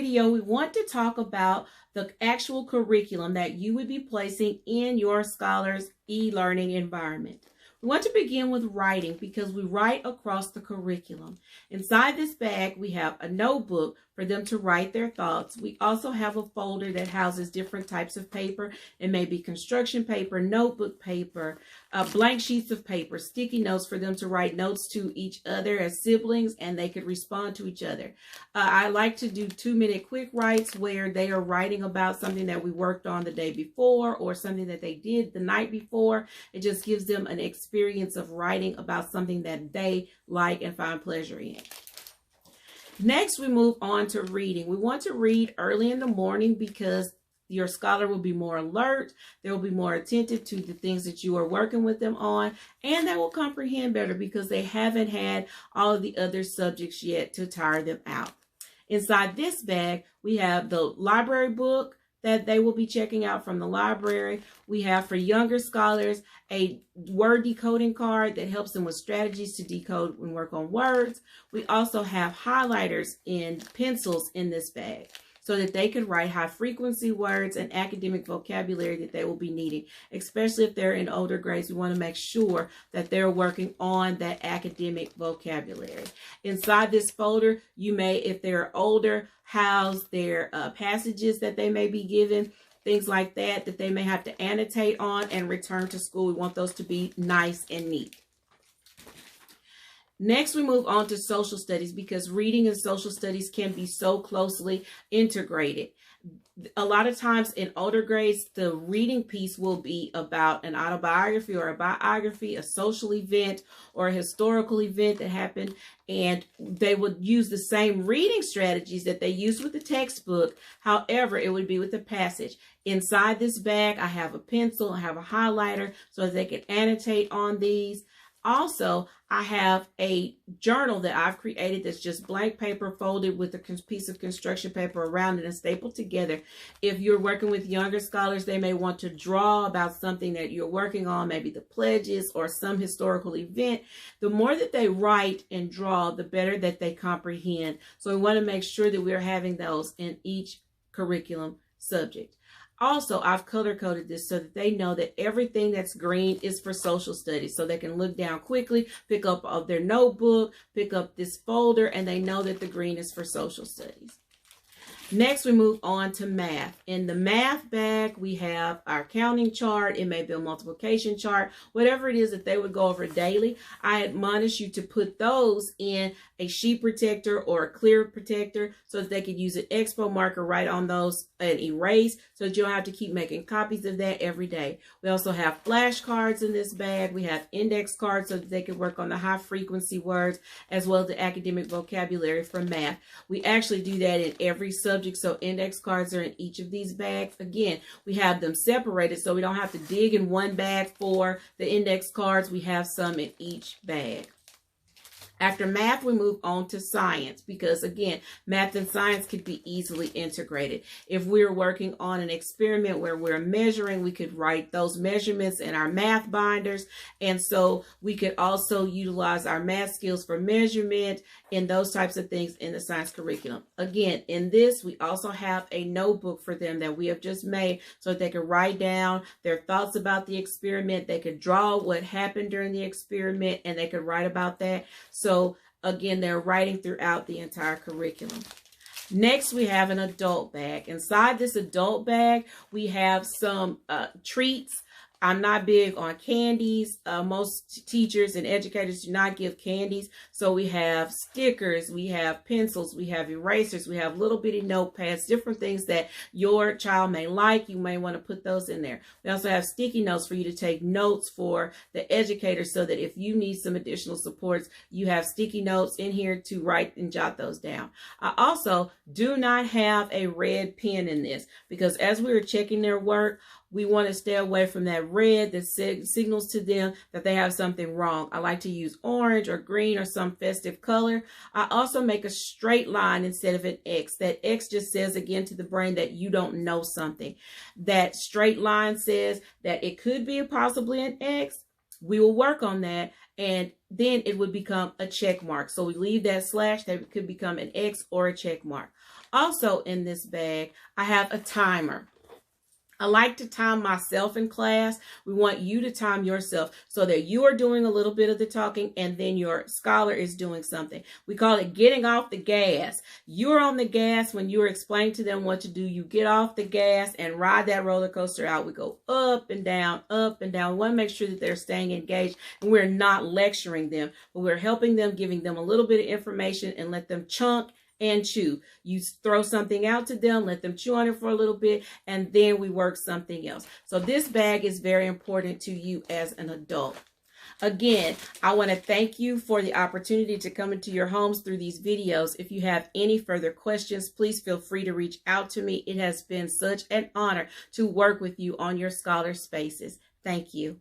video, we want to talk about the actual curriculum that you would be placing in your scholars' e-learning environment. We want to begin with writing because we write across the curriculum. Inside this bag, we have a notebook for them to write their thoughts. We also have a folder that houses different types of paper. It may be construction paper, notebook paper, blank sheets of paper, sticky notes for them to write notes to each other as siblings, and they could respond to each other. I like to do 2-minute quick writes where they are writing about something that we worked on the day before or something that they did the night before. It just gives them an experience of writing about something that they like and find pleasure in. Next, we move on to reading. We want to read early in the morning because your scholar will be more alert, they will be more attentive to the things that you are working with them on, and they will comprehend better because they haven't had all of the other subjects yet to tire them out. Inside this bag, we have the library book that they will be checking out from the library. We have, for younger scholars, a word decoding card that helps them with strategies to decode and work on words. We also have highlighters and pencils in this bag so that they can write high frequency words and academic vocabulary that they will be needing, especially if they're in older grades. We want to make sure that they're working on that academic vocabulary. Inside this folder, you may, if they're older, house their passages that they may be given, things like that, that they may have to annotate on and return to school. We want those to be nice and neat. Next, we move on to social studies because reading and social studies can be so closely integrated. A lot of times in older grades, the reading piece will be about an autobiography or a biography, a social event or a historical event that happened, and they would use the same reading strategies that they used with the textbook. However, it would be with the passage. Inside this bag, I have a pencil, I have a highlighter so that they can annotate on these. Also, I have a journal that I've created that's just blank paper folded with a piece of construction paper around it and stapled together. If you're working with younger scholars, they may want to draw about something that you're working on, maybe the pledges or some historical event. The more that they write and draw, the better that they comprehend. So we want to make sure that we're having those in each curriculum subject. Also, I've color-coded this so that they know that everything that's green is for social studies. So they can look down quickly, pick up their notebook, pick up this folder, and they know that the green is for social studies. Next, we move on to math. In the math bag, we have our counting chart. It may be a multiplication chart, whatever it is that they would go over daily. I admonish you to put those in a sheet protector or a clear protector so that they could use an expo marker right on those and erase so that you don't have to keep making copies of that every day. We also have flashcards in this bag. We have index cards so that they can work on the high frequency words as well as the academic vocabulary for math. We actually do that in every subject. So index cards are in each of these bags. Again, we have them separated so we don't have to dig in one bag for the index cards. We have some in each bag. After math, we move on to science because, again, math and science could be easily integrated. If we're working on an experiment where we're measuring, we could write those measurements in our math binders. And so we could also utilize our math skills for measurement and those types of things in the science curriculum. Again, in this, we also have a notebook for them that we have just made so that they can write down their thoughts about the experiment. They could draw what happened during the experiment and they could write about that. So again, they're writing throughout the entire curriculum. Next, we have an adult bag. Inside this adult bag, we have some treats. I'm not big on candies. Most teachers and educators do not give candies. So we have stickers, we have pencils, we have erasers, we have little bitty notepads, different things that your child may like. You may want to put those in there. We also have sticky notes for you to take notes for the educator so that if you need some additional supports, you have sticky notes in here to write and jot those down. I also do not have a red pen in this because as we were checking their work, we want to stay away from that red that signals to them that they have something wrong. I like to use orange or green or some festive color. I also make a straight line instead of an X. That X just says again to the brain that you don't know something. That straight line says that it could be possibly an X. We will work on that, and then it would become a check mark. So we leave that slash, that could become an X or a check mark. Also in this bag, I have a timer. I like to time myself in class. We want you to time yourself so that you are doing a little bit of the talking and then your scholar is doing something. We call it getting off the gas. You're on the gas when you're explaining to them what to do. You get off the gas and ride that roller coaster out. We go up and down, up and down. We want to make sure that they're staying engaged and we're not lecturing them, but we're helping them, giving them a little bit of information and let them chunk and chew. You throw something out to them, let them chew on it for a little bit, and then we work something else. So this bag is very important to you as an adult. Again, I want to thank you for the opportunity to come into your homes through these videos. If you have any further questions, please feel free to reach out to me. It has been such an honor to work with you on your scholar spaces. Thank you.